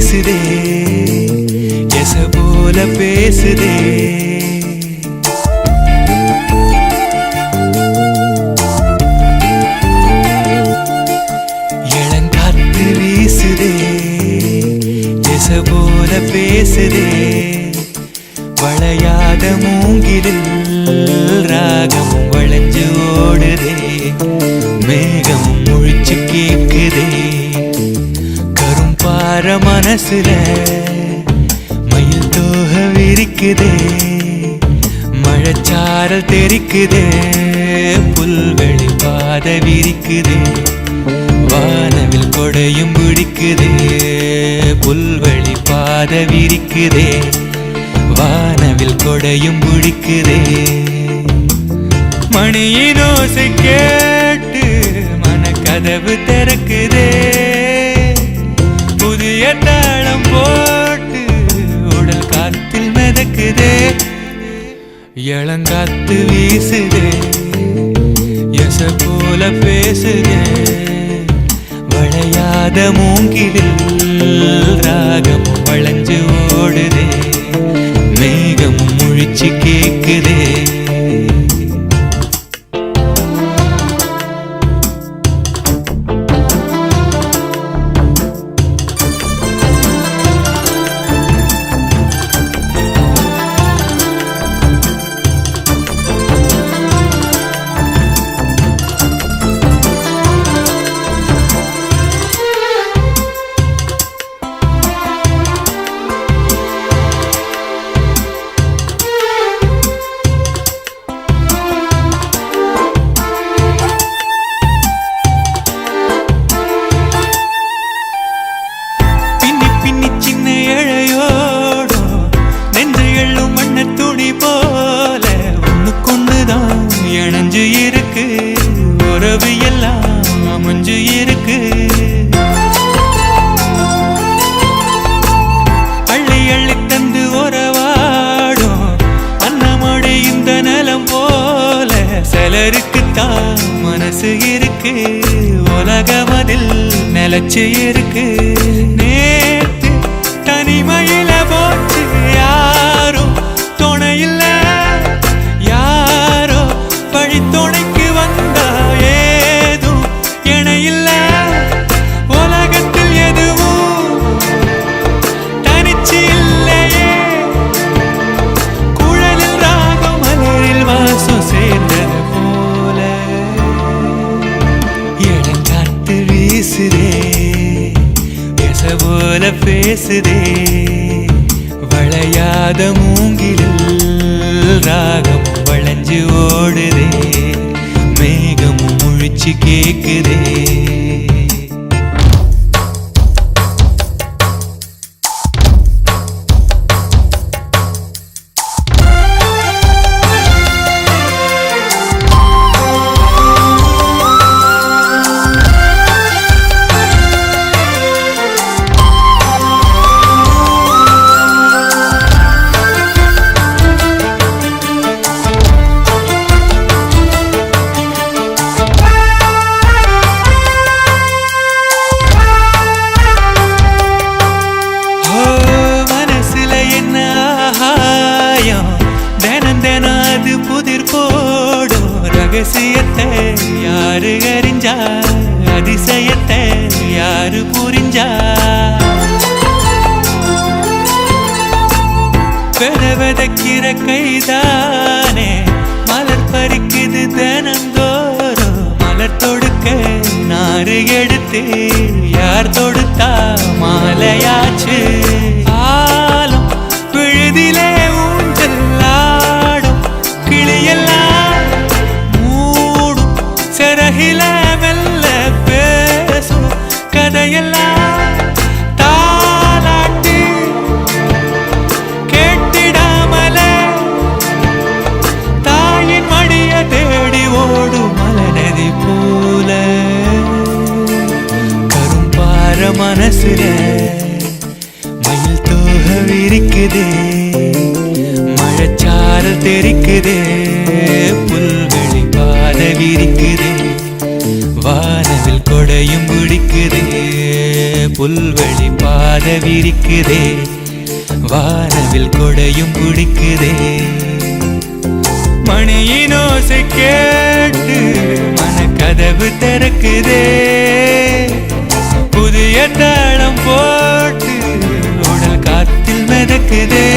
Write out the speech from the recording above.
வீசுதே எச போல பேசுதே இளங்காத்து வீசுதே எச போல பேசுதே வளையாத மூங்கிலில் ராகமும் வளைஞ்சு ஓடுதே மேகமும் முழிச்சு கேக்குதே கரும்பார மனசுல மயில் தோக விரிக்குதே மழைச்சாரல் தெரிக்குதே புல்வெளி பாத விரிக்குதே வானவில் கொடையும் பிடிக்குதே புல்வெளி பாத விரிக்குதே வானவில் கொடையும் பிடிக்குதே மணியின் ஓசை கேட்டு மனக்கதவு திறக்குதே புதிய தாளம் போட்டு உடல் காத்தில் மிதக்குதே இளங்காத்து வீசுதே எச போல பேசுதே வளையாத மூங்கிலில் ராகமும் வளைஞ்சு ஓடுதே மேகமும் முழிச்சு கேக்குதே இணைஞ்சு இருக்கு உறவு எல்லாம் அமைஞ்சு இருக்கு அள்ளி அள்ளி தந்து உறவாடும் அன்னமொழி இந்த நிலம் போல சிலருக்குத்தான் மனசு இருக்கு உலகம் அதில் நிலச்சு இருக்கு நேத்து தனிமையில போச்சு யாரும் துணையில்ல துணைக்கு வந்தா ஏதும் இணையில்ல உலகத்தில் எதுவும் தனிச்சு இல்லையே குழலில் ராகம் மலரில் வாசம் சேர்ந்தது போல இளங்காத்து வீசுதே எச போல பேசுதே வளையாத மூங்கிலில் ராகம் வளைஞ்சு ஓடுதே மேகமும் முழிச்சு கேக்குதே ரகசியத்தை யாரு அறிஞ்சா அதிசயத்தை யாரு புரிஞ்சா விதக்கிற கைதானே மலர் பறிக்குது தினந்தோறும் மலர் தொடுக்க நாறு எடுத்து யார் தொடுத்தா மாலையாச்சு ஆலம் விழுதிலே ஊஞ்சல் ஆடும் கிளியெல்லாம் சிறகில மெல்ல பேசும் கதையெல்லாம் தாலாட்டி கேட்டிடாமலே தாயின் மடிய தேடி ஓடும் மலநதி போல கரும்பார மனசுல மயில் தோக விரிக்குதே மழைச்சாரல் தெரிக்குதே புல்வெளி பாத விரிக்குதே வானவில் கொடையும் பிடிக்குதே புல்வெளி பாத விரிக்குதே, வானவில் கொடையும் பிடிக்குதே. மணியின் ஓசை கேட்டு மனக்கதவு திறக்குதே, புதிய தாளம் போட்டு உடல் காத்தில் மிதக்குதே.